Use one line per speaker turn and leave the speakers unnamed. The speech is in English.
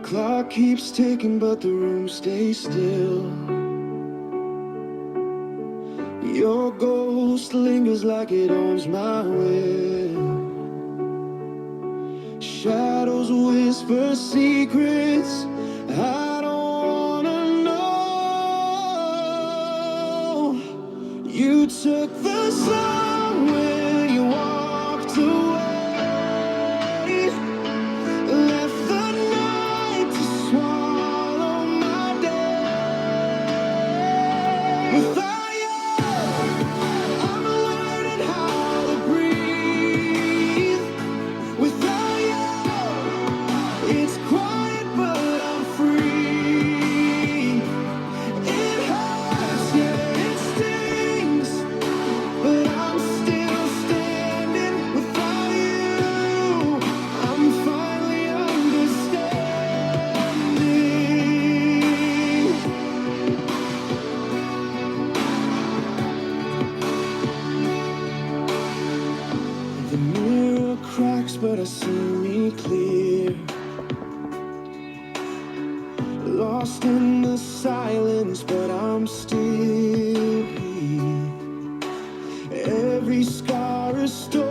Clock keeps ticking, but the room stays still. Your ghost lingers like it owns my will. Shadows whisper secrets I don't wanna know. You took the sun when you walked away, left the night to swallow my day. Without you, I'm learning how to breathe. Without you, it's quiet but I'm free. It hurts, yeah, it stings, but I'm still standing. Without you, I'm finally understanding. The mirror cracks, but I see me clear. Lost in the silence, but I'm still here. Every scar is story.